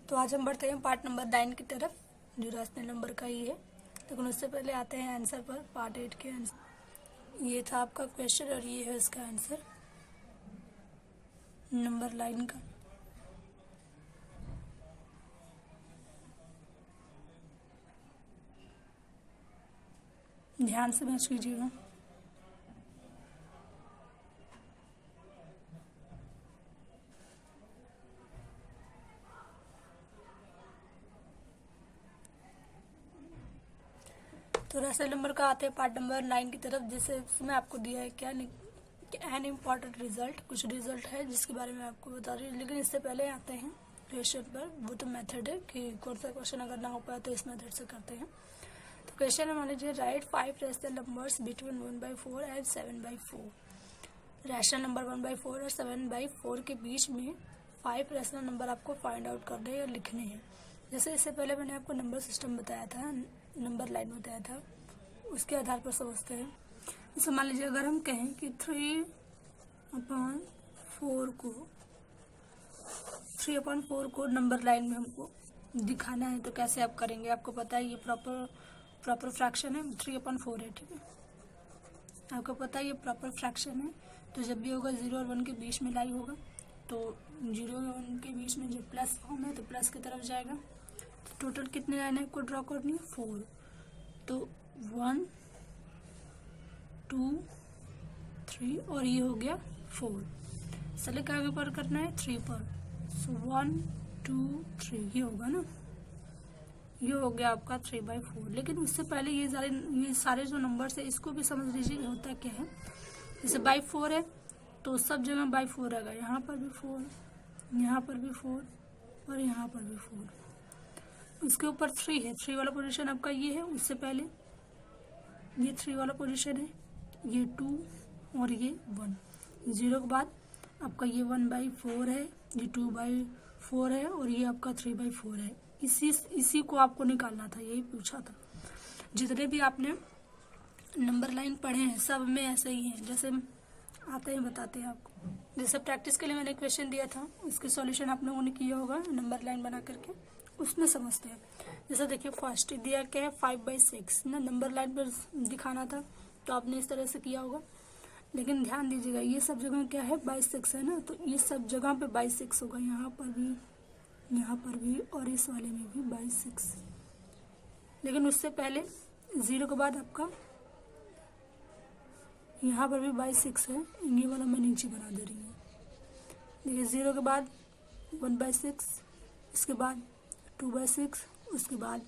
तो आज हम बढ़ते हैं पार्ट नंबर 9 की तरफ, जो रैशनल नंबर का ही है। लेकिन उससे पहले आते हैं आंसर पर। पार्ट 8 के आंसर ये था आपका क्वेश्चन और ये है इसका आंसर नंबर लाइन का। ध्यान से मैच कीजिएगा। तो रैशनल नंबर का आते हैं पार्ट नंबर 9 की तरफ, जिससे इसमें आपको दिया है क्या एन इम्पॉर्टेंट रिजल्ट। कुछ रिजल्ट है जिसके बारे में आपको बता रही हूँ, लेकिन इससे पहले आते हैं क्वेश्चन पर। वो तो मेथड है कि कौन सा क्वेश्चन अगर ना हो पाए तो इस मेथड से करते हैं। तो क्वेश्चन है, मान लीजिए right 5 rational numbers between 1/4 and 7/4। Rational number 1/4 और 7/4 के बीच में 5 रैशनल नंबर आपको फाइंड आउट करने हैं या लिखने हैं। जैसे इससे पहले मैंने आपको नंबर सिस्टम बताया था, नंबर लाइन बताया था, उसके आधार पर समझते हैं। जैसे मान लीजिए अगर हम कहें कि 3/4 को नंबर लाइन में हमको दिखाना है, तो कैसे आप करेंगे। आपको पता है ये प्रॉपर फ्रैक्शन है, 3/4 है, ठीक है। आपको पता है ये प्रॉपर फ्रैक्शन है, तो जब भी होगा 0 और 1 के बीच में लाई होगा, तो 0 और 1 के बीच में जो प्लस फॉर्म है तो प्लस की तरफ जाएगा। तो टोटल कितनी लाइन आपको ड्रॉ करनी है, 4। तो 1 2 3 और ये हो गया 4। सेलेक्ट आगे पर करना है 3 पर। सो 1 2 3 ये होगा ना, ये हो गया आपका 3/4। लेकिन उससे पहले ये सारे जो नंबर्स है इसको भी समझ लीजिए होता क्या है। जैसे बाई 4 है तो सब जगह बाई 4 रहेगा, यहाँ पर भी 4, यहाँ पर भी 4 और यहाँ पर भी 4। उसके ऊपर 3 है, 3 वाला पोजीशन आपका ये है। उससे पहले ये 3 वाला पोजीशन है, ये 2 और ये 1। 0 के बाद आपका ये 1/4 है, ये 2/4 है और ये आपका 3/4 है। इसी को आपको निकालना था, यही पूछा था। जितने भी आपने नंबर लाइन पढ़े हैं सब में ऐसे ही हैं। जैसे आते हैं बताते हैं आपको। जैसे प्रैक्टिस के लिए मैंने क्वेश्चन दिया था, उसके सॉल्यूशन आप लोगों ने किया होगा नंबर लाइन बना करके, उसमें समझते हैं। जैसे देखिए फर्स्ट दिया क्या है 5/6 ना, नंबर लाइन पर दिखाना था, तो आपने इस तरह से किया होगा। लेकिन ध्यान दीजिएगा ये सब जगह क्या है 22 है ना, तो ये सब जगह पे 22 होगा, यहाँ पर भी, यहाँ पर भी और इस वाले में भी 22। लेकिन उससे पहले 0 के बाद आपका यहाँ पर भी 22 है, ये वाला मैं नीचे बना दे रही हूँ। देखिए 0 के बाद 1/6, इसके बाद 2/6, उसके बाद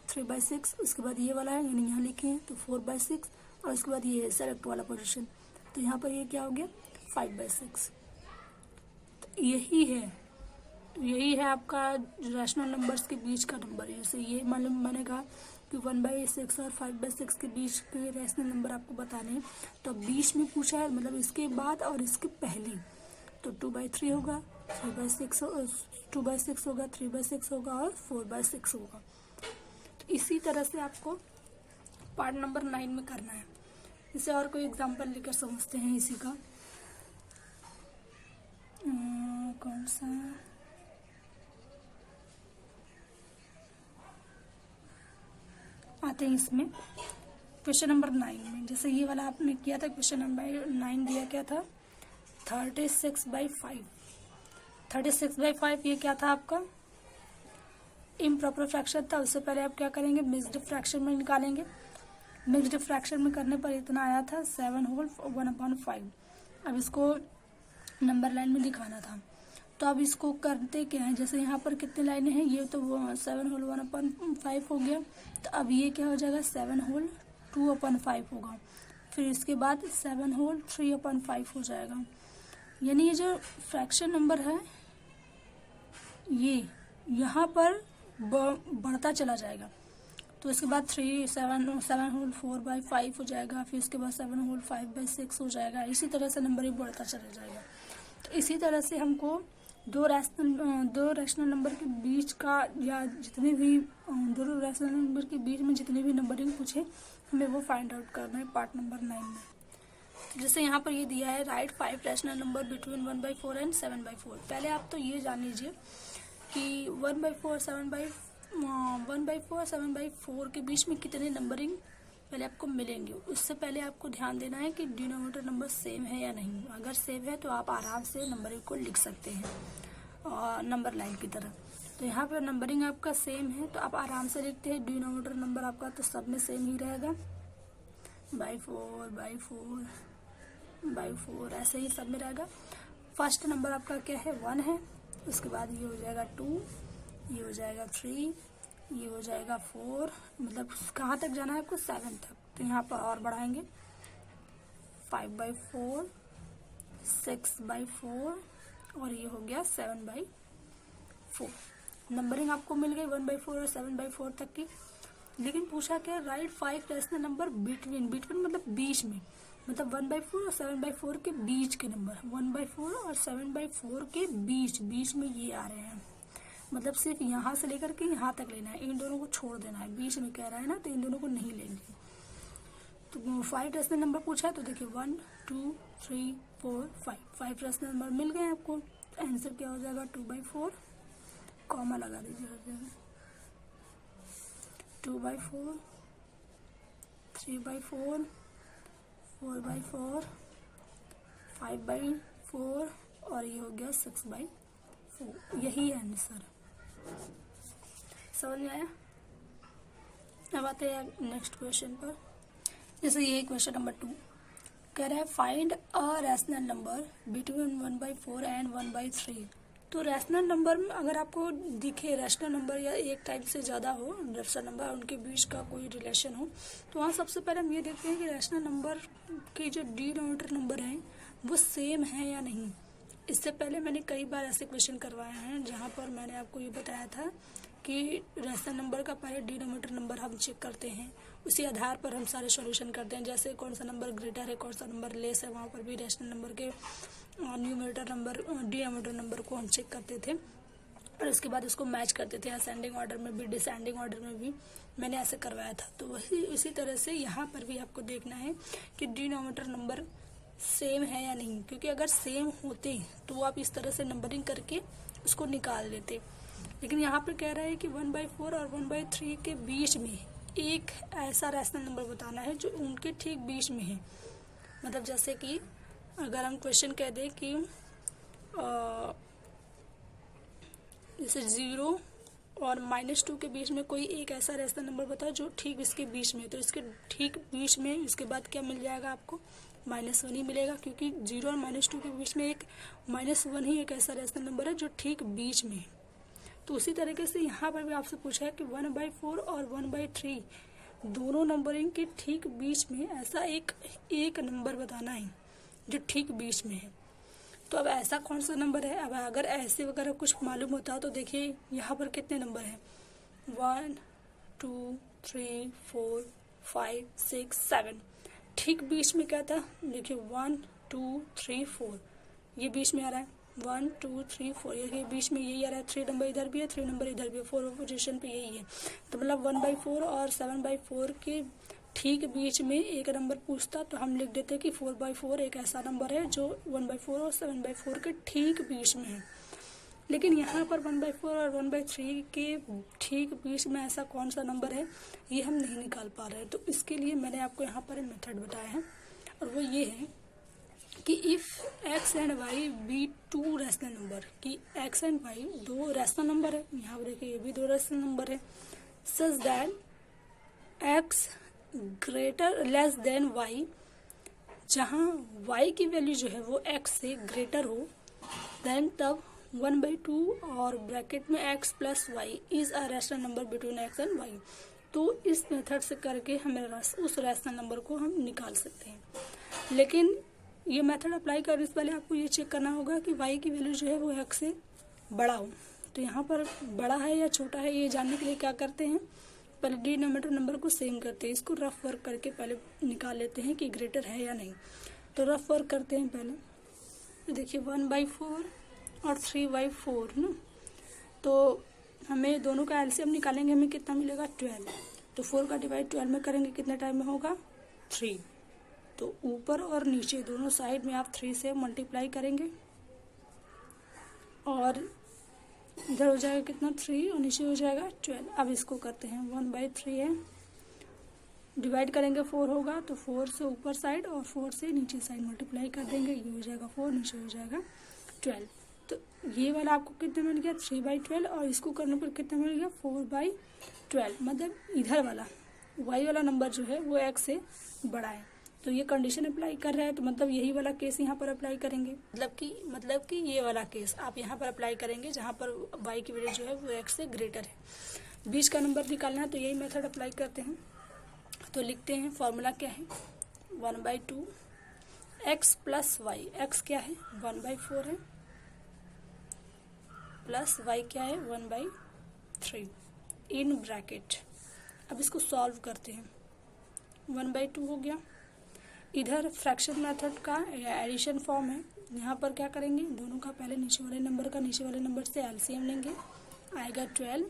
3/6, उसके बाद ये वाला है यानी यहाँ लिखे हैं तो 4/6 और उसके बाद ये है सेलेक्ट वाला पोजीशन, तो यहाँ पर ये क्या हो गया 5/6। तो यही है आपका रैशनल नंबर्स के बीच का नंबर। जैसे ये मैंने कहा कि 1/6 और 5/6 के बीच के रैशनल नंबर आपको बताने हैं, तो बीच में पूछा है मतलब इसके बाद और इसके पहले, तो 2/3 होगा, 3/6 2/6 होगा, 3/6 होगा और 4/6 होगा। तो इसी तरह से आपको पार्ट नंबर 9 में करना है। इसे और कोई एग्जांपल लेकर समझते हैं इसी का। कौन सा आते हैं इसमें क्वेश्चन नंबर 9 में। जैसे ये वाला आपने किया था, क्वेश्चन नंबर 9 दिया क्या था 36/5। 36/5 ये क्या था आपका इम्प्रॉपर फ्रैक्शन था। उससे पहले आप क्या करेंगे मिक्स्ड फ्रैक्शन में निकालेंगे। मिक्स्ड फ्रैक्शन में करने पर इतना आया था 7 होल 1/5। अब इसको नंबर लाइन में दिखाना था, तो अब इसको करते क्या है, जैसे यहाँ पर कितनी लाइनें हैं, ये तो 7 होल 1/5 हो गया, तो अब ये क्या हो जाएगा 7 होल 2/5 होगा। फिर इसके बाद 7 होल 3/5 हो जाएगा। यानी ये जो फ्रैक्शन नंबर है ये यहाँ पर बढ़ता चला जाएगा। तो इसके बाद 7 होल 4/5 हो जाएगा, फिर उसके बाद 7 होल 5/6 हो जाएगा। इसी तरह से नंबर ही बढ़ता चला जाएगा। तो इसी तरह से हमको दो रैशनल नंबर के बीच का या जितने भी दो रैशनल नंबर के बीच में जितने भी नंबरिंग पूछे हमें वो फाइंड आउट करना है पार्ट नंबर 9 में। तो जैसे यहाँ पर ये दिया है right 5 rational number between 1/4 and 7/4। पहले आप तो ये जान लीजिए कि 1/4 7/4 के बीच में कितने नंबरिंग पहले आपको मिलेंगे। उससे पहले आपको ध्यान देना है कि डिनोमिनेटर नंबर सेम है या नहीं। अगर सेम है तो आप आराम से नंबरिंग को लिख सकते हैं और नंबर लाइन की तरह। तो यहाँ पर नंबरिंग आपका सेम है तो आप आराम से लिखते हैं। डिनोमिनेटर नंबर आपका तो सब में सेम ही रहेगा, बाई फोर ऐसे ही सब में रहेगा। फर्स्ट नंबर आपका क्या है, 1 है। उसके बाद ये हो जाएगा 2, ये हो जाएगा 3, ये हो जाएगा 4, मतलब कहाँ तक जाना है आपको, 7 तक। तो यहाँ पर और बढ़ाएंगे 5/4, 6/4 और ये हो गया 7/4। नंबरिंग आपको मिल गई 1/4 और 7/4 तक की। लेकिन पूछा क्या, राइट 5 रैशनल नंबर बिटवीन मतलब बीच में, मतलब 1/4 और 7/4 के बीच के नंबर, 1/4 और 7/4 के बीच में ये आ रहे हैं। मतलब सिर्फ यहाँ से लेकर के यहाँ तक लेना है, इन दोनों को छोड़ देना है। बीच में कह रहा है ना, तो इन दोनों को नहीं लेंगे। तो 5 रैशनल नंबर पूछा है तो देखिए 1 2 3 4 5 रैशनल नंबर मिल गए आपको। तो आंसर क्या हो जाएगा, 2/4, कॉमा लगा दीजिए, हो जाएगा 2/4, 3/4, 4/4, 5/4 और ये हो गया 6/4। यही है आंसर। समझ में आया। अब आते हैं नेक्स्ट क्वेश्चन पर। जैसे ये क्वेश्चन नंबर 2 कह रहा है find a rational number between 1/4 and 1/3। तो रैशनल नंबर में अगर आपको दिखे रैशनल नंबर या एक टाइप से ज़्यादा हो रैशनल नंबर, उनके बीच का कोई रिलेशन हो, तो वहाँ सबसे पहले हम ये देखते हैं कि रैशनल नंबर के जो डिनोमिनेटर नंबर हैं वो सेम है या नहीं। इससे पहले मैंने कई बार ऐसे क्वेश्चन करवाए हैं जहाँ पर मैंने आपको ये बताया था कि रैशनल नंबर का पहले डिनोमिनेटर नंबर हम चेक करते हैं, उसी आधार पर हम सारे सॉल्यूशन करते हैं। जैसे कौन सा नंबर ग्रेटर है, कौन सा नंबर लेस है, वहाँ पर भी रैशनल नंबर के न्यूमरेटर नंबर डिनोमिनेटर नंबर को हम चेक करते थे और उसके बाद उसको मैच करते थे। असेंडिंग ऑर्डर में भी डिसेंडिंग ऑर्डर में भी मैंने ऐसे करवाया था। तो वही उसी तरह से यहाँ पर भी आपको देखना है कि डिनोमिनेटर नंबर सेम है या नहीं, क्योंकि अगर सेम होते तो आप इस तरह से नंबरिंग करके उसको निकाल देते। लेकिन यहाँ पर कह रहा है कि 1/4 और 1/3 के बीच में एक ऐसा रैशनल नंबर बताना है जो उनके ठीक बीच में है। मतलब जैसे कि अगर हम क्वेश्चन कह दें कि जैसे 0 और -2 के बीच में कोई एक ऐसा रैशनल नंबर बताओ जो ठीक इसके बीच में है, तो इसके ठीक बीच में इसके बाद क्या मिल जाएगा आपको, -1 ही मिलेगा, क्योंकि 0 और -2 के बीच में एक -1 ही एक ऐसा रैशनल नंबर है जो ठीक बीच में है। तो उसी तरीके से यहाँ पर भी आपसे पूछा है कि 1/4 और 1/3 दोनों नंबरिंग के ठीक बीच में ऐसा एक नंबर बताना है जो ठीक बीच में है। तो अब ऐसा कौन सा नंबर है। अब अगर ऐसे वगैरह कुछ मालूम होता तो देखिए यहाँ पर कितने नंबर हैं, 1 2 3 4 5 6 7, ठीक बीच में क्या था, देखिए 1 2 3 4 ये बीच में आ रहा है, 1 2 3 4 ये बीच में यही आ रहा है, 3 नंबर इधर भी है, 3 नंबर इधर भी है, 4 पोजीशन पे यही है। तो मतलब 1/4 और 7/4 के ठीक बीच में एक नंबर पूछता तो हम लिख देते कि 4/4 एक ऐसा नंबर है जो 1/4 और 7/4 के ठीक बीच में है। लेकिन यहाँ पर 1/4 और 1/3 के ठीक बीच में ऐसा कौन सा नंबर है ये हम नहीं निकाल पा रहे हैं। तो इसके लिए मैंने आपको यहाँ पर एक मेथड बताया है और वो ये है कि if x and y be 2 rational number, कि x एंड y दो रैशनल नंबर है, यहाँ पर देखिए ये भी दो रैशनल नंबर है, such that x greater less than y, जहाँ y की वैल्यू जो है वो x से ग्रेटर हो, देन तब 1/2 और ब्रैकेट में x plus y is a rational number between x and y। तो इस मेथड से करके हमें उस रैशनल नंबर को हम निकाल सकते हैं। लेकिन ये मेथड अप्लाई करने से पहले आपको ये चेक करना होगा कि y की वैल्यू जो है वो x से बड़ा हो। तो यहाँ पर बड़ा है या छोटा है ये जानने के लिए क्या करते हैं, पहले डिनोमिनेटर नंबर को सेम करते हैं, इसको रफ वर्क करके पहले निकाल लेते हैं कि ग्रेटर है या नहीं। तो रफ वर्क करते हैं पहले, तो देखिए 1/4 और 3/4 ना, तो हमें दोनों का एलसीएम निकालेंगे, हमें कितना मिलेगा 12। तो 4 का डिवाइड 12 में करेंगे कितने टाइम में होगा 3। तो ऊपर और नीचे दोनों साइड में आप 3 से मल्टीप्लाई करेंगे और इधर हो जाएगा कितना 3 और नीचे हो जाएगा 12। अब इसको करते हैं 1/3 है, डिवाइड करेंगे 4 होगा तो 4 से ऊपर साइड और 4 से नीचे साइड मल्टीप्लाई कर देंगे, ये हो जाएगा 4, नीचे हो जाएगा 12। तो ये वाला आपको कितना मिल गया 3/12 और इसको करने पर कितना मिल गया 4/12। मतलब इधर वाला y वाला नंबर जो है वो x से बड़ा है। तो ये कंडीशन अप्लाई कर रहा है, तो मतलब यही वाला केस यहाँ पर अप्लाई करेंगे। मतलब कि ये वाला केस आप यहाँ पर अप्लाई करेंगे जहाँ पर y की वैल्यू जो है वो x से ग्रेटर है। बीच का नंबर निकालना है तो यही मेथड अप्लाई करते हैं। तो लिखते हैं फॉर्मूला क्या है 1/2 x प्लस वाई। x क्या है 1/4 है, प्लस y क्या है 1/3 इन ब्रैकेट। अब इसको सॉल्व करते हैं 1/2 हो गया। इधर फ्रैक्शन मेथड का एडिशन फॉर्म है, यहाँ पर क्या करेंगे दोनों का पहले नीचे वाले नंबर का नीचे वाले नंबर से एलसीएम लेंगे, आएगा 12।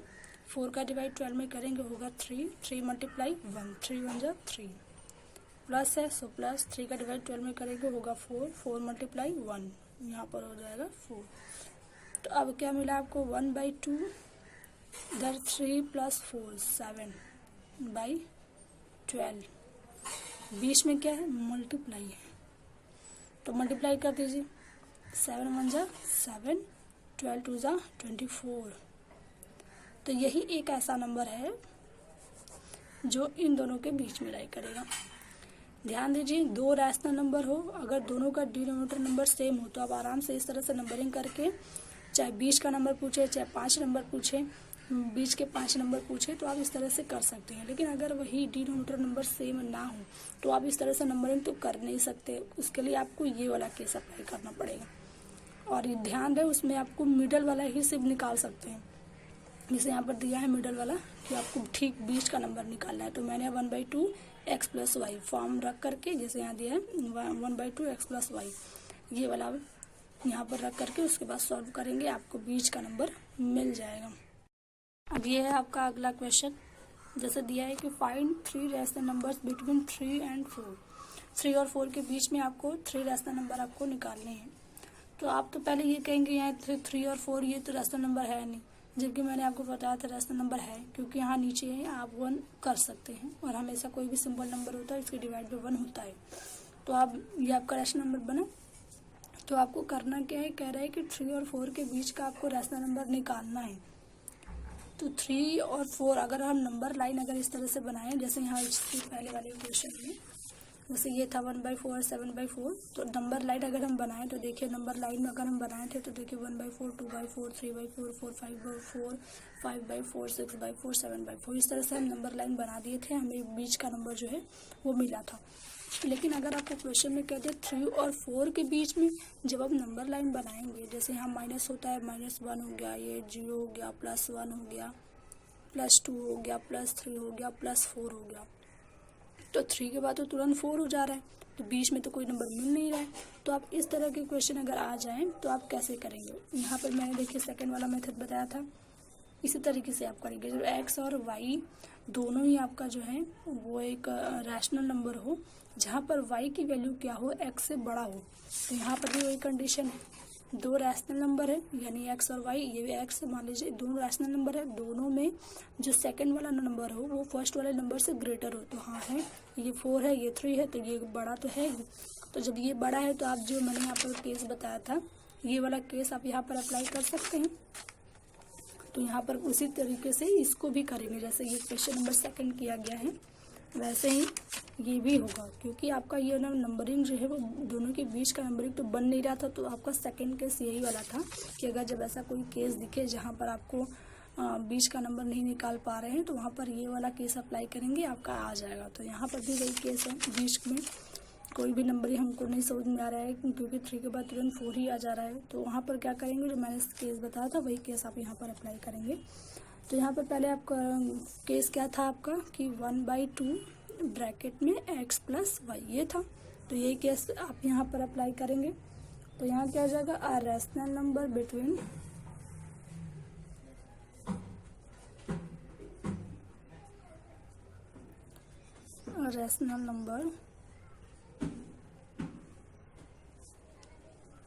4 का डिवाइड 12 में करेंगे होगा 3, 3 मल्टीप्लाई 1, 3 1 जा 3, प्लस है सो प्लस 3 का डिवाइड 12 में करेंगे होगा 4, 4 मल्टीप्लाई 1, यहाँ पर हो जाएगा 4। तो अब क्या मिला आपको 1/2, इधर 3 + 4 7/12। बीच में क्या है मल्टीप्लाई है, तो मल्टीप्लाई कर दीजिए 7 1 जा 7, 12 2 जा 24। तो यही एक ऐसा नंबर है जो इन दोनों के बीच में लाई करेगा। ध्यान दीजिए दो रैशनल नंबर हो, अगर दोनों का डिनोमिनेटर नंबर सेम हो तो आप आराम से इस तरह से नंबरिंग करके, चाहे 20 का नंबर पूछे चाहे 5 नंबर पूछे, 20 के 5 नंबर पूछे तो आप इस तरह से कर सकते हैं। लेकिन अगर वही डिनोमिनेटर नंबर सेम ना हो तो आप इस तरह से नंबरिंग तो कर नहीं सकते, उसके लिए आपको ये वाला केस अप्लाई करना पड़ेगा। और ये ध्यान रहे उसमें आपको मिडल वाला ही सिर्फ निकाल सकते हैं, जैसे यहाँ पर दिया है मिडल वाला कि आपको ठीक बीच का नंबर निकालना है। तो मैंने 1/2 x प्लस वाई फॉर्म रख करके, जैसे यहाँ दिया है 1/2 x प्लस वाई, ये वाला यहाँ पर रख करके उसके बाद सॉल्व करेंगे, आपको बीच का नंबर मिल जाएगा। अब ये है आपका अगला क्वेश्चन, जैसे दिया है कि find 3 rational numbers between 3 and 4। 3 और 4 के बीच में आपको 3 रैशनल नंबर आपको निकालने हैं। तो आप तो पहले ये कहेंगे यहाँ 3 और 4 ये तो रैशनल नंबर है नहीं, जबकि मैंने आपको बताया था रैशनल नंबर है, क्योंकि यहाँ नीचे है आप 1 कर सकते हैं और हमेशा कोई भी सिंपल नंबर होता है इसके डिवाइड पे 1 होता है। तो आप ये आपका रैशनल नंबर बना। तो आपको करना क्या है, कह रहा है कि 3 और 4 के बीच का आपको रैशनल नंबर निकालना है। तो 3 और 4 अगर हम नंबर लाइन अगर इस तरह से बनाएं, जैसे यहाँ इसके पहले वाले क्वेश्चन में जैसे ये था 1/4 7/4, तो नंबर लाइन अगर हम बनाएं तो देखिए नंबर लाइन में अगर हम बनाए थे तो देखिए 1/4 2/4 3/4 4/5/4 5/4 6/4 7/4, इस तरह से हम नंबर लाइन बना दिए थे, हमें बीच का नंबर जो है वो मिला था। लेकिन अगर आपको क्वेश्चन में कहते हैं 3 और 4 के बीच में जब आप नंबर लाइन बनाएंगे, जैसे यहाँ माइनस होता है -1 हो गया, ये 0 हो गया, +1 हो गया, +2 हो गया, +3 हो गया, +4 हो गया, तो 3 के बाद तो तुरंत 4 हो जा रहा है, तो बीच में तो कोई नंबर मिल नहीं रहा है। तो आप इस तरह के क्वेश्चन अगर आ जाएं तो आप कैसे करेंगे, यहाँ पर मैंने देखिए सेकेंड वाला मेथड बताया था, इसी तरीके से आप करेंगे। जब x और y दोनों ही आपका जो है वो एक रैशनल नंबर हो, जहाँ पर y की वैल्यू क्या हो x से बड़ा हो, तो यहाँ पर भी वही कंडीशन है, दो रैशनल नंबर है यानी x और y, ये भी x मान लीजिए, दोनों रैशनल नंबर है, दोनों में जो सेकंड वाला नंबर हो वो फर्स्ट वाले नंबर से ग्रेटर हो। तो हाँ है, ये 4 है, ये 3 है, तो ये बड़ा तो है ही। तो जब ये बड़ा है तो आप जो मैंने यहाँ पर केस बताया था ये वाला केस आप यहाँ पर अप्लाई कर सकते हैं। तो यहाँ पर उसी तरीके से इसको भी करेंगे, जैसे ये क्वेश्चन नंबर 2 किया गया है वैसे ही ये भी होगा, क्योंकि आपका ये नंबरिंग जो है वो दोनों के बीच का नंबरिंग तो बन नहीं रहा था। तो आपका सेकंड केस यही वाला था कि अगर जब ऐसा कोई केस दिखे जहाँ पर आपको बीच का नंबर नहीं निकाल पा रहे हैं तो वहाँ पर ये वाला केस अप्लाई करेंगे, आपका आ जाएगा। तो यहाँ पर भी वही केस है, बीच में कोई भी नंबर ही हमको नहीं समझ में आ रहा है क्योंकि 3 के बाद तुरंत 4 ही आ जा रहा है। तो वहाँ पर क्या करेंगे, जो मैंने केस बताया था वही केस आप यहाँ पर अप्लाई करेंगे। तो यहाँ पर पहले आपका केस क्या था आपका कि 1/2 ब्रैकेट में x प्लस वाई, ये था। तो यही केस आप यहाँ पर अप्लाई करेंगे। तो यहाँ क्या हो जाएगा, अ रैशनल नंबर बिटवीन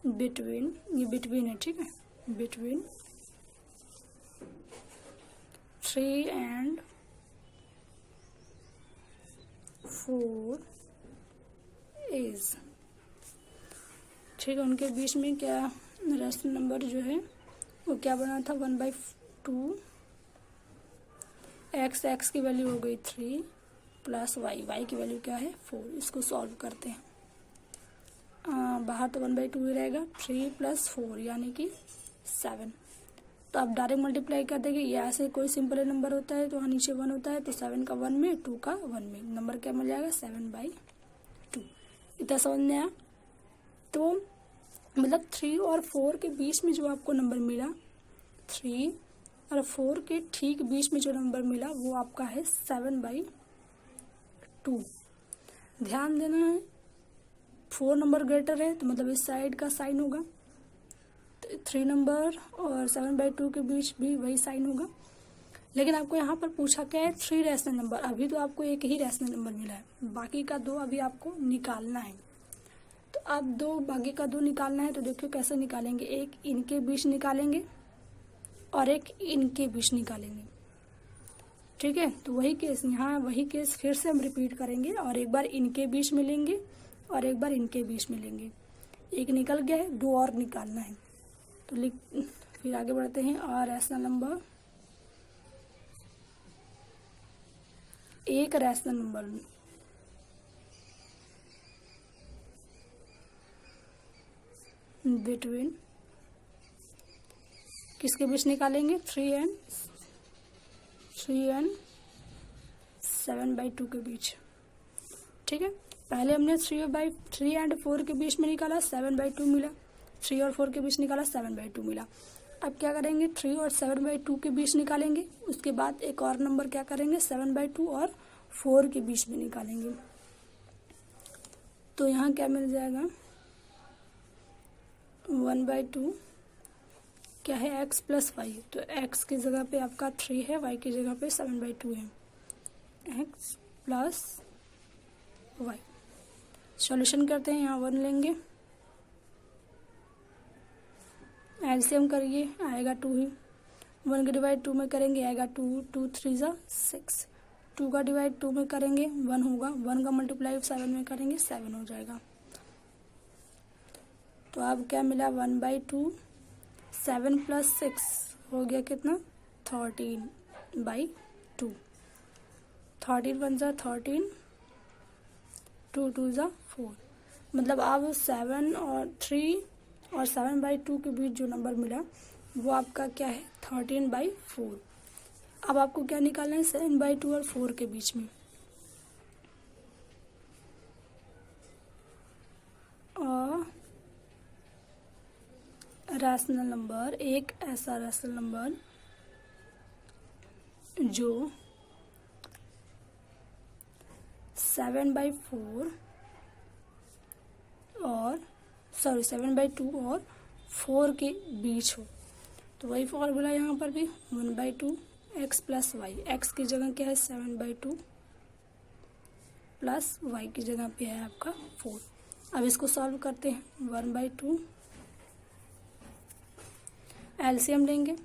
बिटवीन, ये बिटवीन है, ठीक है, बिटवीन 3 and 4 इज, ठीक है, उनके बीच में क्या रेशनल नंबर जो है वो क्या बना था, 1/2 x की वैल्यू हो गई 3 प्लस y की वैल्यू क्या है 4। इसको सॉल्व करते हैं। बाहर तो 1/2 ही रहेगा, 3 + 4 यानी कि 7। तो आप डायरेक्ट मल्टीप्लाई कर देंगे, ये ऐसे कोई सिंपल नंबर होता है तो वहाँ नीचे 1 होता है, तो 7 का 1 में 2 का 1 में नंबर क्या मिल जाएगा 7/2। इतना समझ में आया। तो मतलब 3 और 4 के बीच में जो आपको नंबर मिला, 3 और 4 के ठीक बीच में जो नंबर मिला वो आपका है 7/2। ध्यान देना है 4 नंबर ग्रेटर है तो मतलब इस साइड का साइन होगा, तो 3 नंबर और 7/2 के बीच भी वही साइन होगा। लेकिन आपको यहाँ पर पूछा क्या है 3 रैशनल नंबर, अभी तो आपको एक ही रैशनल नंबर मिला है, बाकी का 2 अभी आपको निकालना है। तो अब बाकी का 2 निकालना है, तो देखियो कैसे निकालेंगे, एक इनके बीच निकालेंगे और एक इनके बीच निकालेंगे, ठीक है। तो वही केस यहाँ, वही केस फिर से हम रिपीट करेंगे, और एक बार इनके बीच में लेंगे और एक बार इनके बीच में लेंगे। एक निकल गया है, 2 और निकालना है। तो फिर आगे बढ़ते हैं। और रैशनल नंबर, एक रैशनल नंबर बिटवीन, किसके बीच निकालेंगे 3 and 7/2 के बीच, ठीक है। पहले हमने 3 and 4 के बीच में निकाला 7/2 मिला, 3 और 4 के बीच निकाला 7/2 मिला। अब क्या करेंगे 3 और 7/2 के बीच निकालेंगे, उसके बाद एक और नंबर क्या करेंगे 7/2 और 4 के बीच में निकालेंगे। तो यहाँ क्या मिल जाएगा 1/2 क्या है x + y, तो x की जगह पे आपका 3 है, y की जगह पे 7/2 है, x + y। सॉल्यूशन करते हैं, यहाँ 1 लेंगे, एलसीएम करिए आएगा 2 ही, 1 का डिवाइड 2 में करेंगे आएगा 2, 2 3 = 6, 2 का डिवाइड 2 में करेंगे 1 होगा, 1 का मल्टीप्लाई 7 में करेंगे 7 हो जाएगा। तो अब क्या मिला 1/2, 7 + 6 हो गया कितना 13/2, 13 × 1 = 13, 2 × 2 = 4। मतलब अब 3 और 7/2 के बीच जो नंबर मिला वो आपका क्या है 13/4। अब आपको क्या निकालना है 7/2 और 4 के बीच में, और रैशनल नंबर, एक ऐसा रैशनल नंबर जो 7/2 और 4 के बीच हो। तो वही फॉर्मूला यहाँ पर भी 1/2 x + y, x की जगह क्या है 7/2 प्लस y की जगह पे है आपका 4। अब इसको सॉल्व करते हैं, 1/2 एलसीएम लेंगे,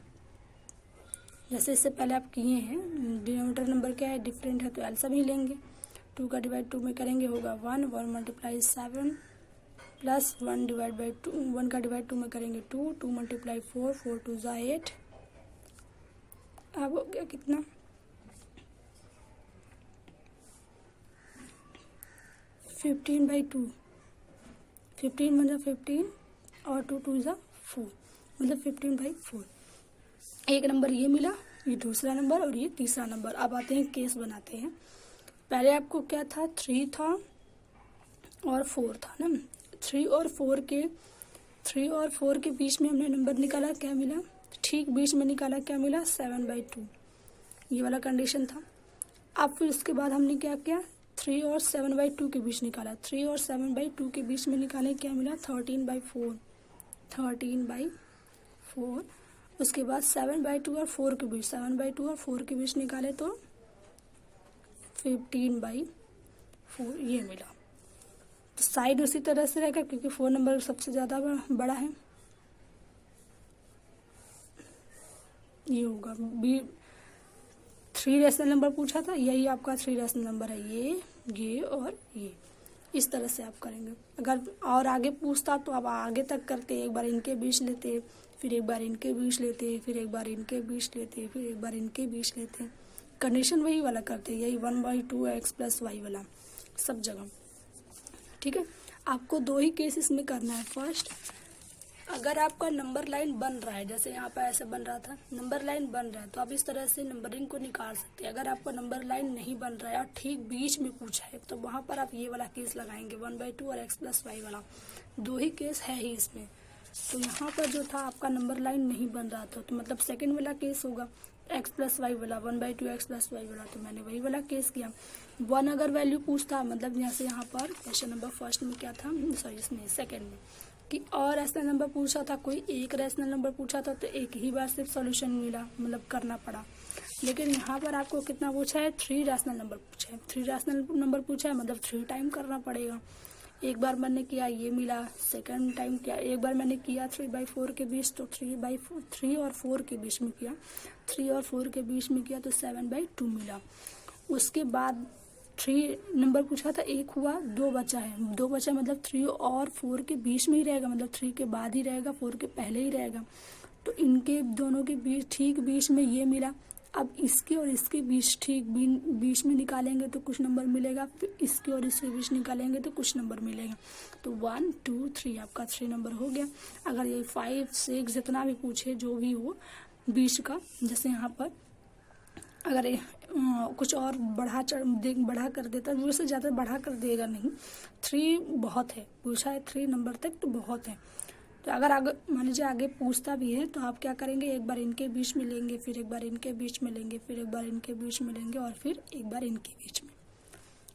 जैसे इससे पहले आप किए हैं, डिनोमिनेटर नंबर क्या है डिफरेंट है तो एलसीएम ही लेंगे। 2 का डिवाइड 2 में करेंगे होगा 1, 1 × 7 प्लस 1/2, 1 का डिवाइड 2 में करेंगे 2, 2 × 4, 4 × 2 = 8। अब हो गया कितना 15/2, 15 मतलब 15 और 2 × 2 = 4, मतलब 15/4। एक नंबर ये मिला, ये दूसरा नंबर और ये तीसरा नंबर। अब आते हैं केस बनाते हैं। पहले आपको क्या था 3 था और 4 था ना, 3 और 4 के बीच में हमने नंबर निकाला, क्या मिला ठीक बीच में निकाला, क्या मिला 7/2, ये वाला कंडीशन था। अब फिर उसके बाद हमने क्या किया 3 और 7/2 के बीच निकाला, 3 और 7/2 के बीच में निकाले, क्या मिला 13/4। उसके बाद 7/2 और 4 के बीच, 7/2 और 4 के बीच निकाले तो 15/4 ये मिला। तो साइड उसी तरह से रहेगा क्योंकि 4 नंबर सबसे ज़्यादा बड़ा है, ये होगा 3 रैशनल नंबर पूछा था, यही आपका 3 रैशनल नंबर है, ये और ये। इस तरह से आप करेंगे। अगर और आगे पूछता तो आप आगे तक करते, एक बार इनके बीच लेते, फिर एक बार इनके बीच लेते, फिर एक बार इनके बीच लेते, फिर एक बार इनके बीच लेते। कंडीशन वही वाला करते, यही 1/2x + y वाला सब जगह। ठीक है, आपको 2 ही केसेस में करना है। फर्स्ट, अगर आपका नंबर लाइन बन रहा है, जैसे यहाँ पर ऐसे बन रहा था, नंबर लाइन बन रहा है तो आप इस तरह से नंबरिंग को निकाल सकते हैं। अगर आपका नंबर लाइन नहीं बन रहा है और ठीक बीच में पूछा है तो वहाँ पर आप ये वाला केस लगाएंगे, 1/2 और x + y वाला। 2 ही केस है ही इसमें। तो यहाँ पर जो था आपका नंबर लाइन नहीं बन रहा था, तो मतलब सेकेंड वाला केस होगा x + y वाला, 1/2 x + y वाला। तो मैंने वही वाला केस किया। 1 अगर वैल्यू पूछता, मतलब जैसे यहाँ पर क्वेश्चन नंबर फर्स्ट में क्या था, सॉरी इसमें सेकेंड में, कि और रैशनल नंबर पूछा था, कोई एक रैशनल नंबर पूछा था तो एक ही बार सिर्फ सॉल्यूशन मिला, मतलब करना पड़ा। लेकिन यहाँ पर आपको कितना पूछा है, 3 रैशनल नंबर पूछा है। 3 रैशनल नंबर पूछा है मतलब 3 टाइम करना पड़ेगा। एक बार मैंने किया ये मिला, सेकंड टाइम किया, एक बार मैंने किया 3/4 के बीच, तो 3 और 4 के बीच में किया, 3 और 4 के बीच में किया तो 7/2 मिला। उसके बाद 3 नंबर पूछा था, एक हुआ, 2 बचा है, 2 बचा मतलब 3 और 4 के बीच में ही रहेगा, मतलब 3 के बाद ही रहेगा, 4 के पहले ही रहेगा। तो इनके दोनों के बीच, ठीक बीच में ये मिला। अब इसके और इसके बीच, ठीक बीच में निकालेंगे तो कुछ नंबर मिलेगा, फिर इसके और इसके बीच निकालेंगे तो कुछ नंबर मिलेगा। तो 1 2 3 आपका 3 नंबर हो गया। अगर ये 5 6 जितना भी पूछे, जो भी हो बीच का, जैसे यहाँ पर अगर कुछ और बढ़ा कर देता, वैसे ज़्यादा बढ़ा कर देगा नहीं, 3 बहुत है, पूछा है 3 नंबर तक तो बहुत है। तो अगर आगे मान लीजिए आगे पूछता भी है तो आप क्या करेंगे, एक बार इनके बीच में लेंगे, फिर एक बार इनके बीच में लेंगे, फिर एक बार इनके बीच में लेंगे और फिर एक बार इनके बीच में,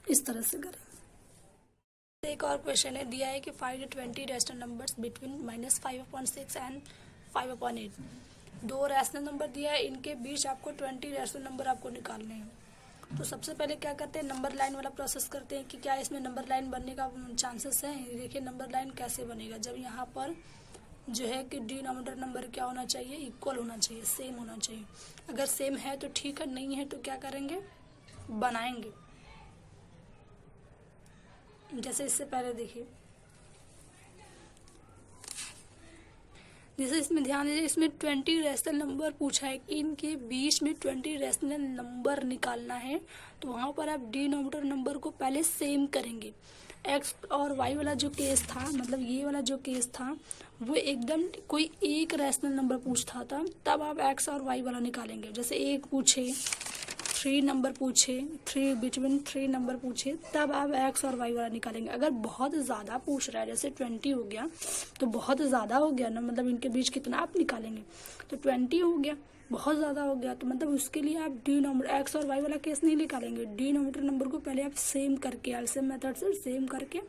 इस तरह से करेंगे। एक और क्वेश्चन है, दिया है कि find 20 rational numbers between -5/6 and 5/8। 2 rational number दिया है, इनके बीच आपको 20 रैशनल नंबर आपको निकालने हैं। तो सबसे पहले क्या करते हैं, नंबर लाइन वाला प्रोसेस करते हैं कि क्या इसमें नंबर लाइन बनने का चांसेस है। देखिए नंबर लाइन कैसे बनेगा, जब यहाँ पर जो है कि डिनोमिनेटर नंबर क्या होना चाहिए, इक्वल होना चाहिए, सेम होना चाहिए। अगर सेम है तो ठीक है, नहीं है तो क्या करेंगे, बनाएंगे। जैसे इससे पहले देखिए, जैसे इसमें ध्यान दीजिए, इसमें 20 रैशनल नंबर पूछा है कि इनके बीच में 20 रैशनल नंबर निकालना है। तो वहाँ पर आप डिनोमिनेटर नंबर को पहले सेम करेंगे। एक्स और वाई वाला जो केस था, मतलब ये वाला जो केस था, वो एकदम कोई एक रैशनल नंबर पूछता था, तब आप एक्स और वाई वाला निकालेंगे। जैसे एक पूछे, 3 नंबर पूछे, 3 बिटवीन 3 नंबर पूछे, तब आप एक्स और वाई वाला निकालेंगे। अगर बहुत ज़्यादा पूछ रहा है, जैसे 20 हो गया तो बहुत ज़्यादा हो गया ना, मतलब इनके बीच कितना आप निकालेंगे, तो 20 हो गया, बहुत ज़्यादा हो गया, तो मतलब उसके लिए आप डिनोमिनेटर एक्स और वाई वाला केस नहीं निकालेंगे। डिनोमिनेटर नंबर को पहले आप सेम करके, एलसीएम मेथड से सेम करके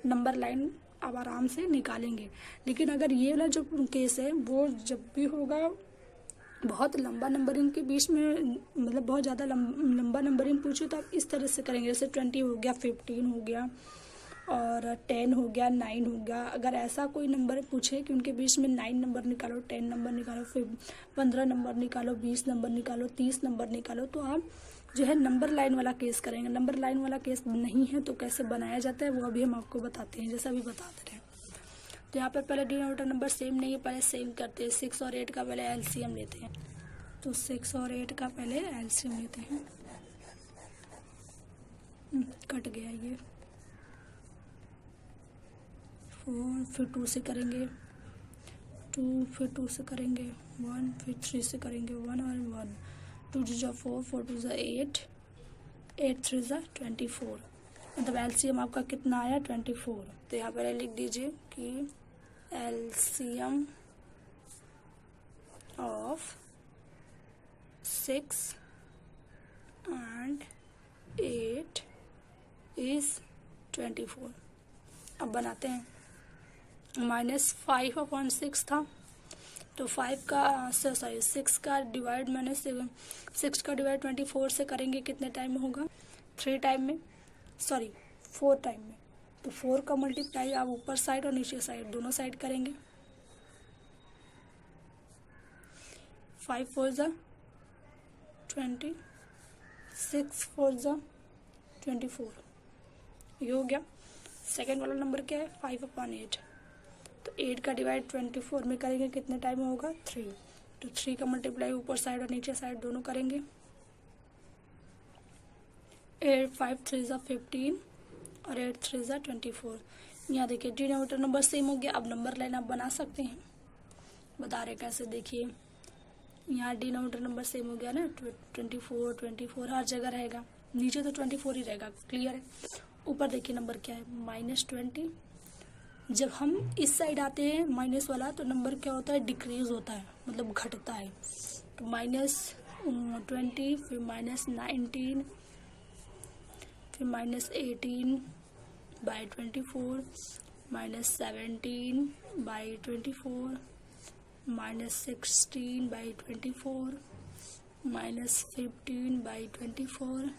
नंबर लाइन आप आराम से निकालेंगे। लेकिन अगर ये वाला जो केस है, वो जब भी होगा बहुत लंबा नंबरिंग के बीच में, मतलब बहुत ज़्यादा लंबा नंबरिंग पूछे तो आप इस तरह से करेंगे। जैसे 20 हो गया, 15 हो गया और 10 हो गया, 9 हो गया। अगर ऐसा कोई नंबर पूछे कि उनके बीच में 9 नंबर निकालो, 10 नंबर निकालो, फिर 15 नंबर निकालो, 20 नंबर निकालो, 30 नंबर निकालो, तो आप जो है नंबर लाइन वाला केस करेंगे। नंबर लाइन वाला केस नहीं है तो कैसे बनाया जाता है वो अभी हम आपको बताते हैं, जैसा अभी बताते रहे। तो यहाँ पर पहले डिनोमिनेटर नंबर सेम नहीं है, पहले सेम करते हैं। 6 और 8 का पहले एलसीएम लेते हैं। तो 6 और 8 का पहले एलसीएम लेते हैं। कट गया ये, 4 फिर 2 से करेंगे, 2 फिर 2 से करेंगे, 1 फिर 3 से करेंगे, 1 और 1, 2 जा 4, 4 2 जा 8, 8 3 जा 24, मतलब एलसीएम आपका कितना आया, 24। तो यहाँ पर लिख दीजिए कि एलसीएम ऑफ 6 and 8 is 24। अब बनाते हैं। -5/6 था, तो 5 का सॉरी 6 का डिवाइड मैंने 6 का डिवाइड 24 से करेंगे, कितने टाइम में होगा, 3 टाइम में, सॉरी 4 टाइम में। तो 4 का मल्टीप्लाई आप ऊपर साइड और नीचे साइड दोनों साइड करेंगे। 5 4 जा 20, 6 4 ज़ा 24, ये हो गया। सेकेंड वाला नंबर क्या है 5/8, तो 8 का डिवाइड 24 में करेंगे कितने टाइम में होगा 3, तो 3 का मल्टीप्लाई ऊपर साइड और नीचे साइड दोनों करेंगे। 8 5 3 ज़ा 15 और 8 3 ज़ा 24। यहाँ देखिए डिनोमिनेटर नंबर सेम हो गया। अब नंबर लाइन आप बना सकते हैं, बता रहे कैसे, देखिए यहाँ डिनोमिनेटर नंबर सेम हो गया ना, 24 हर जगह रहेगा, नीचे तो 24 ही रहेगा, क्लियर है। ऊपर देखिए नंबर क्या है -20। जब हम इस साइड आते हैं माइनस वाला तो नंबर क्या होता है डिक्रीज होता है, मतलब घटता है। तो -20, फिर -19, फिर -18/24, -17/24, -16/24, -15/24,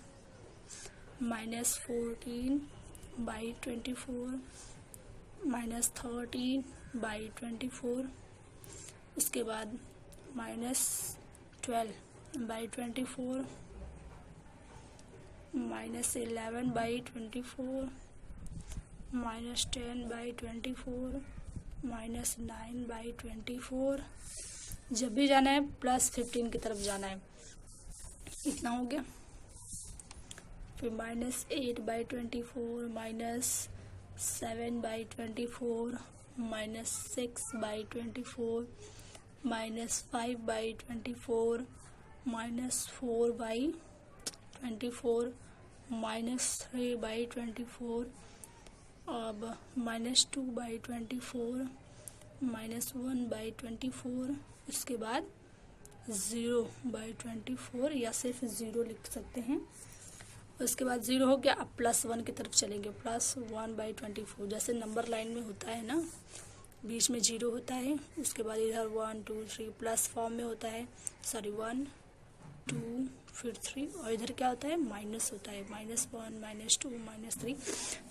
-14/24, -13/24, उसके बाद -12/24, -11/24, -10/24, -9/24। जब भी जाना है +15 की तरफ जाना है, इतना हो गया। फिर -8/24, -7/24, -6/24, -5/24, -4/24, -3/24, अब -2/24, -1/24, उसके बाद 0/24 या सिर्फ 0 लिख सकते हैं। उसके बाद 0 हो गया। अब +1 की तरफ चलेंगे, +1/24, जैसे नंबर लाइन में होता है ना, बीच में 0 होता है, उसके बाद इधर 1 2 3 प्लस फॉर्म में होता है, सॉरी 1 2 फिर 3, और इधर क्या होता है माइनस होता है, -1 -2 -3।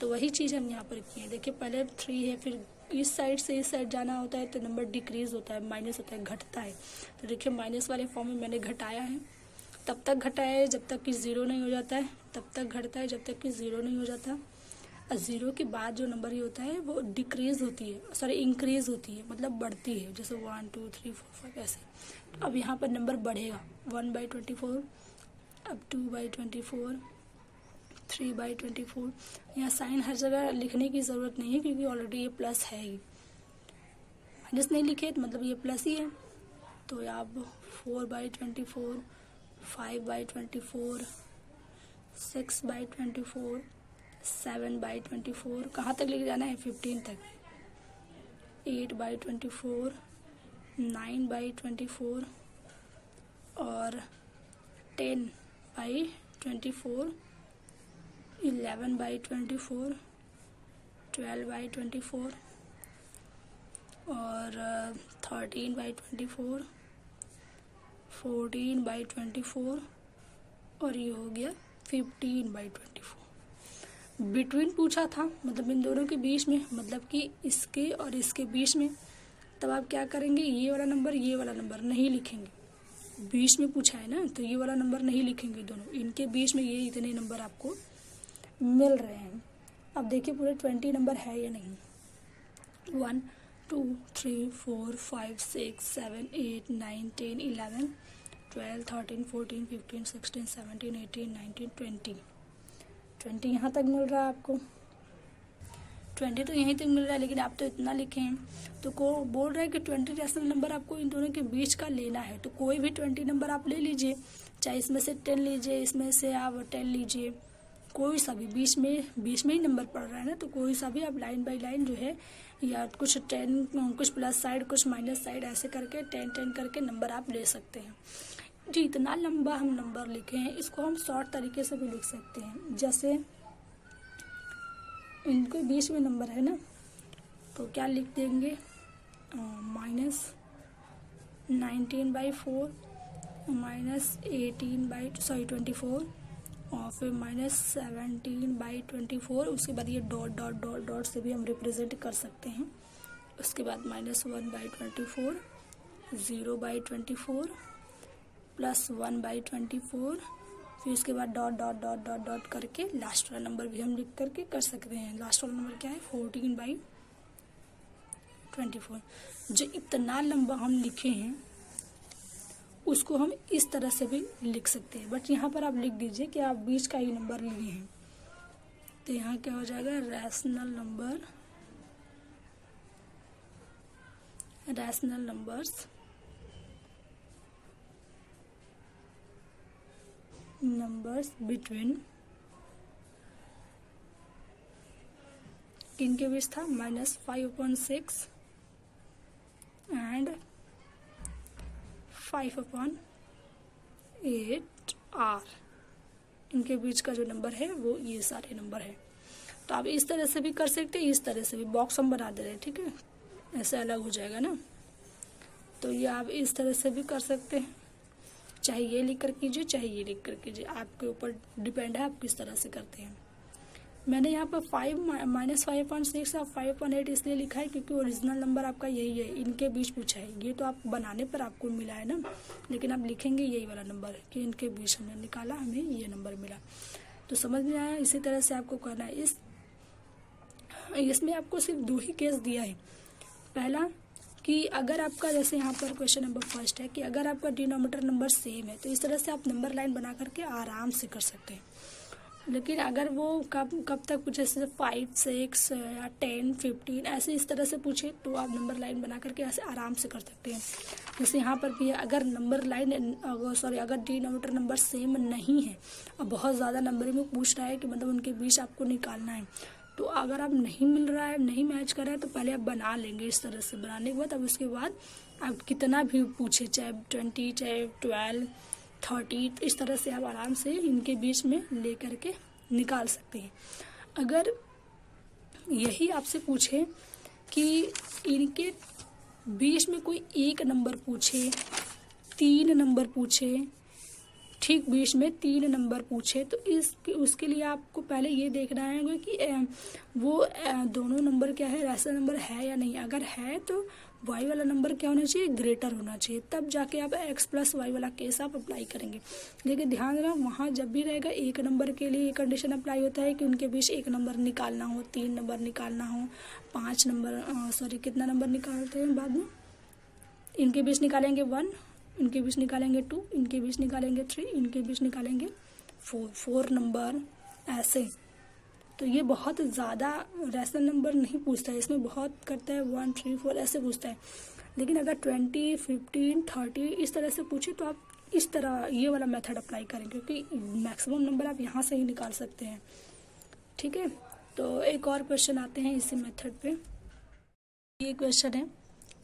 तो वही चीज़ हम यहाँ पर किए। देखिए पहले 3 है, फिर इस साइड से इस साइड जाना होता है तो नंबर डिक्रीज होता है, माइनस होता है, घटता है। तो देखिए माइनस वाले फॉर्म में मैंने घटाया है, तब तक घटाया है जब तक कि 0 नहीं हो जाता है, तब तक घटता है जब तक कि 0 नहीं हो जाता। और 0 के बाद जो नंबर ही होता है वो डिक्रीज होती है, सॉरी इंक्रीज होती है, मतलब बढ़ती है, जैसे 1 2 3 4 5 ऐसे। तो अब यहाँ पर नंबर बढ़ेगा, 1/24, अब 2/24, 3/24। यहाँ साइन हर जगह लिखने की ज़रूरत नहीं है क्योंकि ऑलरेडी ये प्लस है ही, माइनस नहीं लिखे तो मतलब ये प्लस ही है। तो अब 4/24, 5/24, 6/24, 7/24, कहाँ तक लेके जाना है 15 तक, 8/24, 9/24 और 10/24, 11/24, 12/24 और 13/24, 14/24 और ये हो गया 15/24। बिटवीन पूछा था, मतलब इन दोनों के बीच में, मतलब कि इसके और इसके बीच में। तब आप क्या करेंगे, ये वाला नंबर नहीं लिखेंगे, बीच में पूछा है ना, तो ये वाला नंबर नहीं लिखेंगे दोनों, इनके बीच में ये इतने नंबर आपको मिल रहे हैं। अब देखिए पूरे 20 नंबर है या नहीं, 1 2 3 4 5 6 7 8 9 10 11 12 13 14 15 16 17 18 19 20 यहाँ तक मिल रहा है आपको, 20 तो यहीं तक मिल रहा है, लेकिन आप तो इतना लिखे हैं। तो को बोल रहा है कि 20 रेशनल नंबर आपको इन दोनों के बीच का लेना है, तो कोई भी 20 नंबर आप ले लीजिए, चाहे इसमें से 10 लीजिए, इसमें से आप 10 लीजिए, कोई सा भी बीच में ही नंबर पड़ रहा है ना, तो कोई सा भी आप लाइन बाय लाइन जो है, या कुछ 10 कुछ प्लस साइड कुछ माइनस साइड ऐसे करके 10 करके नंबर आप ले सकते हैं। जितना लंबा हम नंबर लिखे हैं इसको हम शॉर्ट तरीके से भी लिख सकते हैं, जैसे इनके बीच में नंबर है ना, तो क्या लिख देंगे, -19/4, -18/24 और फिर -17/24। उसके बाद ये डॉट डॉट डॉट डॉट से भी हम रिप्रेजेंट कर सकते हैं। उसके बाद -1/24, 0/24, +1/24, फिर उसके बाद dot dot dot dot dot करके लास्ट वाला नंबर भी हम लिख करके कर सकते हैं। लास्ट वाला नंबर क्या है 14/24। जो इतना लंबा हम लिखे हैं उसको हम इस तरह से भी लिख सकते हैं, बट यहाँ पर आप लिख दीजिए कि आप बीच का ही नंबर लिए हैं। तो यहाँ क्या हो जाएगा रैशनल नंबर्स बिटवीन किन के बीच था -5/6 एंड 5/8 आर। इनके बीच का जो नंबर है वो ये सारे नंबर है। तो आप इस तरह से भी कर सकते हैं, इस तरह से भी बॉक्स हम बना दे रहे हैं, ठीक है, ऐसे अलग हो जाएगा ना। तो ये आप इस तरह से भी कर सकते हैं, चाहे ये लिख कर कीजिए चाहे ये लिख कर कीजिए, आपके ऊपर डिपेंड है आप किस तरह से करते हैं। मैंने यहाँ पर -5/6 और 5/8 इसलिए लिखा है क्योंकि ओरिजिनल नंबर आपका यही है, इनके बीच पूछा है। ये तो आप बनाने पर आपको मिला है ना, लेकिन आप लिखेंगे यही वाला नंबर कि इनके बीच हमने निकाला, हमें ये नंबर मिला। तो समझ में आया। इसी तरह से आपको करना है। इसमें आपको सिर्फ 2 ही केस दिया है। पहला कि अगर आपका जैसे यहाँ पर क्वेश्चन नंबर फर्स्ट है कि अगर आपका डिनोमिनेटर नंबर सेम है तो इस तरह से आप नंबर लाइन बना करके आराम से कर सकते हैं। लेकिन अगर वो कब तक पूछे, जैसे 5, 6 या 10, 15 ऐसे इस तरह से पूछे तो आप नंबर लाइन बना करके ऐसे आराम से कर सकते हैं। जैसे यहाँ पर भी है, अगर नंबर लाइन अगर डिनोमिनेटर नंबर सेम नहीं है और बहुत ज़्यादा नंबर में पूछ रहा है कि मतलब उनके बीच आपको निकालना है, तो अगर आप नहीं मिल रहा है, नहीं मैच कर रहा है, तो पहले आप बना लेंगे इस तरह से। बनाने के बाद अब उसके बाद आप कितना भी पूछे, चाहे 20 चाहे 12 30, इस तरह से आप आराम से इनके बीच में ले करके निकाल सकते हैं। अगर यही आपसे पूछे कि इनके बीच में कोई एक नंबर पूछे, 3 नंबर पूछे, ठीक बीच में 3 नंबर पूछे, तो उसके लिए आपको पहले ये देखना है कि वो दोनों नंबर क्या है, रैशनल नंबर है या नहीं। अगर है तो y वाला नंबर क्या होना चाहिए, ग्रेटर होना चाहिए, तब जाके आप x + y वाला केस आप अप्लाई करेंगे। लेकिन ध्यान रखना वहाँ जब भी रहेगा एक नंबर के लिए एक कंडीशन अप्लाई होता है कि उनके बीच एक नंबर निकालना हो, 3 नंबर निकालना हो, 5 नंबर कितना नंबर निकालते हैं बाद में, इनके बीच निकालेंगे 1, इनके बीच निकालेंगे 2, इनके बीच निकालेंगे 3, इनके बीच निकालेंगे 4 नंबर ऐसे। तो ये बहुत ज़्यादा रैशनल नंबर नहीं पूछता है, इसमें बहुत करता है 1, 3, 4 ऐसे पूछता है। लेकिन अगर 20, 15, 30 इस तरह से पूछे तो आप इस तरह ये वाला मेथड अप्लाई करें, क्योंकि मैक्सिमम नंबर आप यहाँ से ही निकाल सकते हैं। ठीक है, तो एक और क्वेश्चन आते हैं इसी मेथड पे। ये क्वेश्चन है,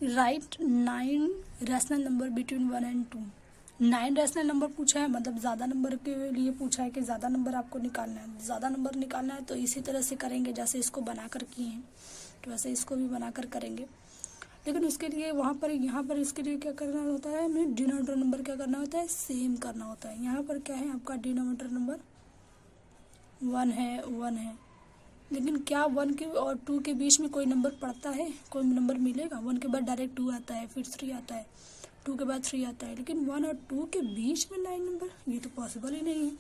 right 9 rational number between 1 and 2। 9 rational number पूछा है, मतलब ज़्यादा नंबर के लिए पूछा है कि ज़्यादा नंबर आपको निकालना है। ज़्यादा नंबर निकालना है तो इसी तरह से करेंगे जैसे इसको बनाकर किए हैं, तो वैसे इसको भी बनाकर करेंगे। लेकिन उसके लिए यहाँ पर इसके लिए क्या करना होता है, हमें डिनोमिनेटर नंबर क्या करना होता है, सेम करना होता है। यहाँ पर क्या है, आपका डिनोमिनेटर नंबर 1 है, लेकिन क्या 1 के और 2 के बीच में कोई नंबर पड़ता है, कोई नंबर मिलेगा? 1 के बाद डायरेक्ट 2 आता है, फिर 3 आता है, 2 के बाद 3 आता है, लेकिन 1 और 2 के बीच में 9 नंबर, ये तो पॉसिबल ही नहीं है।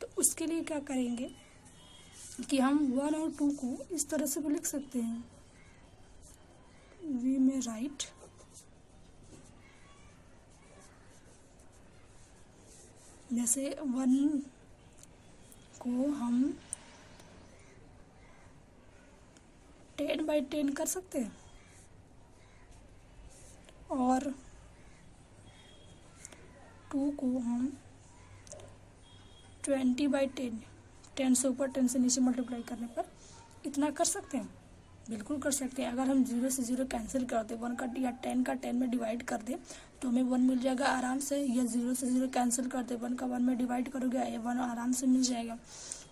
तो उसके लिए क्या करेंगे कि हम 1 और 2 को इस तरह से भी लिख सकते हैं, वी में राइट जैसे 1 को हम 10/10 कर सकते हैं और 2 को हम 20/10, 10 से ऊपर 10 से नीचे मल्टीप्लाई करने पर इतना कर सकते हैं, बिल्कुल कर सकते हैं। अगर हम 0 से 0 कैंसिल कर दें, 1 का या 10 का 10 में डिवाइड कर दें तो हमें 1 मिल जाएगा आराम से, या 0 से 0 कैंसिल कर दें, 1 का 1 में डिवाइड करोगे 1 आराम से मिल जाएगा।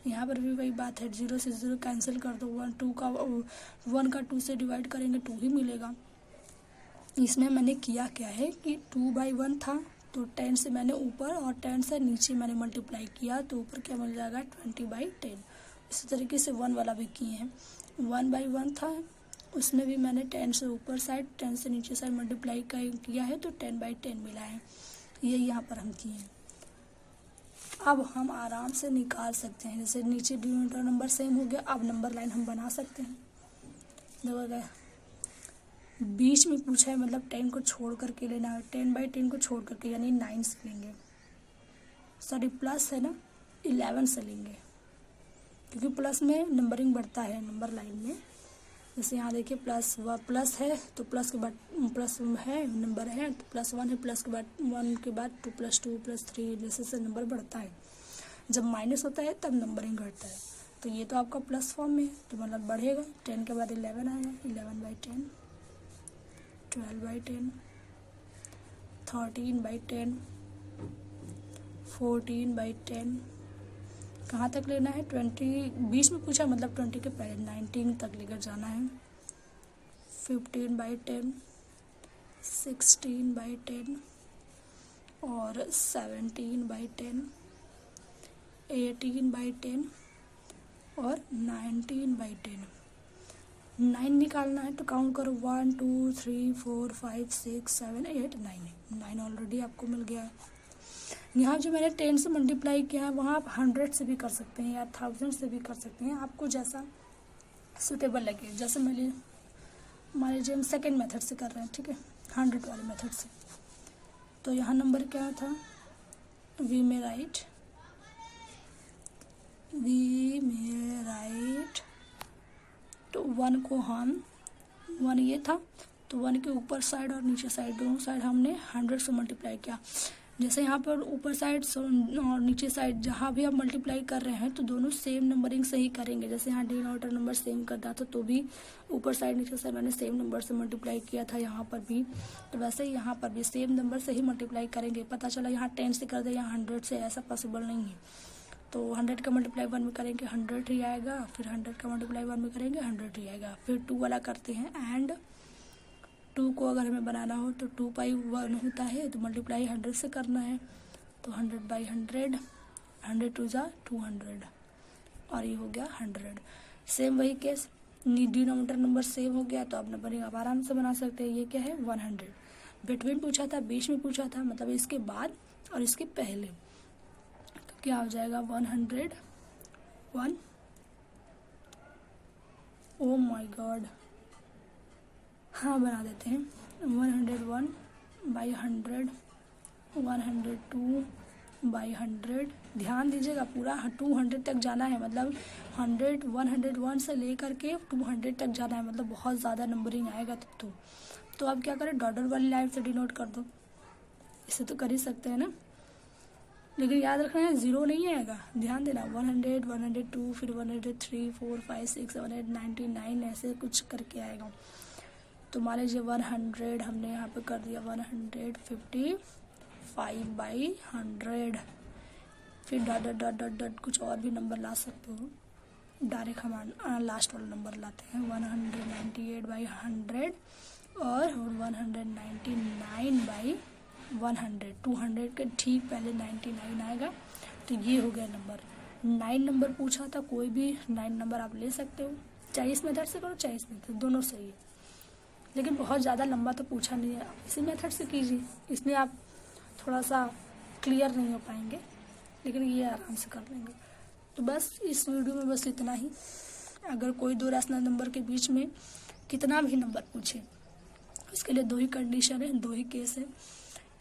यहाँ पर भी वही बात है, 0 से 0 कैंसिल कर दो, 1 का 2 से डिवाइड करेंगे 2 ही मिलेगा। इसमें मैंने किया क्या है कि 2/1 था तो 10 से मैंने ऊपर और 10 से नीचे मैंने मल्टीप्लाई किया, तो ऊपर क्या मिल जाएगा 20/10। इसी तरीके से 1 वाला भी किए हैं, 1/1 था उसमें भी मैंने 10 से ऊपर साइड 10 से नीचे साइड मल्टीप्लाई किया है तो 10/10 मिला है, ये यहाँ पर हम किए हैं। अब हम आराम से निकाल सकते हैं। जैसे नीचे डिनोमिनेटर नंबर सेम हो गया, अब नंबर लाइन हम बना सकते हैं। देखो गया बीच में पूछा है, मतलब 10 को छोड़ करके लेना है, 10/10 को छोड़ करके यानी 9 से लेंगे, सॉरी प्लस है ना 11 से लेंगे, क्योंकि प्लस में नंबरिंग बढ़ता है नंबर लाइन में। जैसे यहाँ देखिए प्लस है तो प्लस के बाद प्लस है नंबर है तो +1 है, प्लस के बाद 1 के बाद 2 +2 +3 जैसे से नंबर बढ़ता है। जब माइनस होता है तब नंबरिंग घटता है। तो ये तो आपका प्लस फॉर्म में है तो मतलब बढ़ेगा, 10 के बाद 11 आएगा, 11/10, 12/10, 13/10, 14/10। कहाँ तक लेना है? 20 20 में पूछा, मतलब 20 के पहले 19 तक लेकर जाना है। 15/10, 16/10 और 17/10, 18/10 और 19/10। 9 निकालना है तो काउंट करो, 1 2 3 4 5 6 7 8 9 ऑलरेडी आपको मिल गया है। यहाँ जो मैंने 10 से मल्टीप्लाई किया है वहाँ आप 100 से भी कर सकते हैं या 1000 से भी कर सकते हैं, आपको जैसा सूटेबल लगे। जैसे मान लीजिए हम सेकेंड मेथड से कर रहे हैं, ठीक है, 100 वाले मेथड से। तो यहाँ नंबर क्या था, वी में राइट तो 1 को हम 1 ये था तो 1 के ऊपर साइड और नीचे साइड दोनों साइड हमने 100 से मल्टीप्लाई किया। जैसे यहाँ पर ऊपर साइड और नीचे साइड जहाँ भी आप मल्टीप्लाई कर रहे हैं तो दोनों सेम नंबरिंग से ही करेंगे। जैसे यहाँ डिनोमिनेटर नंबर सेम करता था तो भी ऊपर साइड नीचे साइड मैंने सेम नंबर से मल्टीप्लाई किया था यहाँ पर भी, तो वैसे ही यहाँ पर भी सेम नंबर से ही मल्टीप्लाई करेंगे। पता चला यहाँ 10 से कर दे यहाँ 100 से, ऐसा पॉसिबल नहीं है। तो 100 का मल्टीप्लाई 1 में करेंगे 100 ही आएगा, फिर 100 का मल्टीप्लाई 1 में करेंगे 100 ही आएगा। फिर 2 वाला करते हैं एंड 2 को अगर हमें बनाना हो तो 2/1 होता है तो मल्टीप्लाई 100 से करना है, तो 100/100, 100 2 जा 200 और ये हो गया 100। सेम वही केस, डिनोमिनेटर नंबर सेम हो गया तो आप नंबरिंग आप आराम से बना सकते हैं। ये क्या है 100, बिटवीन पूछा था, बीच में पूछा था, मतलब इसके बाद और इसके पहले, तो क्या हो जाएगा 101। ओ माय गॉड, हाँ बना देते हैं 101/100, 102/100। ध्यान दीजिएगा पूरा 200 तक जाना है, मतलब 101 से लेकर के 200 तक जाना है, मतलब बहुत ज़्यादा नंबरिंग आएगा तब तो आप क्या करें, डॉटर वाली लाइन से डिनोट कर दो। इसे तो कर ही सकते हैं ना, लेकिन याद रखना है 0 नहीं आएगा, ध्यान देना। 100, 102, फिर 103, 4, 5, 6, 7, 8, 99 ऐसे कुछ करके आएगा। तो मान लीजिए 100 हमने यहाँ पे कर दिया 155/100, फिर dot dot dot dot dot कुछ और भी नंबर ला सकते हो, डायरेक्ट हम लास्ट वाला नंबर लाते हैं 198/100 और 199/100। 200 के ठीक पहले 99 आएगा, तो ये हो गया नंबर। 9 नंबर पूछा था, कोई भी 9 नंबर आप ले सकते हो, चाहे इस मेथड से करो चाहे इस मेथड, दोनों सही है। लेकिन बहुत ज़्यादा लंबा तो पूछा नहीं है, इसी मेथड से कीजिए, इसमें आप थोड़ा सा क्लियर नहीं हो पाएंगे, लेकिन ये आराम से कर लेंगे। तो बस इस वीडियो में बस इतना ही। अगर कोई दो रैशनल नंबर के बीच में कितना भी नंबर पूछे, इसके लिए 2 ही कंडीशन है, 2 ही केस है।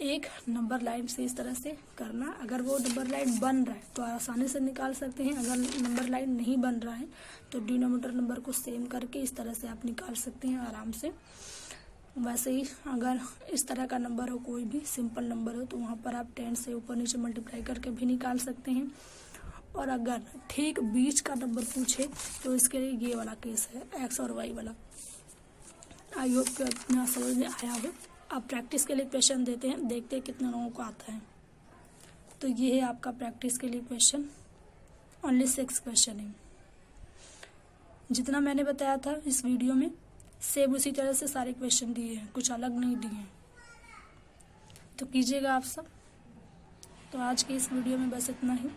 एक, नंबर लाइन से इस तरह से करना, अगर वो नंबर लाइन बन रहा है तो आसानी से निकाल सकते हैं, अगर नंबर लाइन नहीं बन रहा है तो डिनोमिनेटर नंबर को सेम करके इस तरह से आप निकाल सकते हैं आराम से। वैसे ही अगर इस तरह का नंबर हो, कोई भी सिंपल नंबर हो, तो वहाँ पर आप 10 से ऊपर नीचे मल्टीप्लाई करके भी निकाल सकते हैं। और अगर ठीक बीच का नंबर पूछे तो इसके लिए ये वाला केस है, एक्स और वाई वाला। आई होप कि इतना समझ में आया हो। आप प्रैक्टिस के लिए क्वेश्चन देते हैं, देखते हैं कितने लोगों को आता है। तो ये है आपका प्रैक्टिस के लिए क्वेश्चन, ओनली 6 क्वेश्चन है। जितना मैंने बताया था इस वीडियो में सेम उसी तरह से सारे क्वेश्चन दिए हैं, कुछ अलग नहीं दिए हैं, तो कीजिएगा आप सब। तो आज की इस वीडियो में बस इतना ही।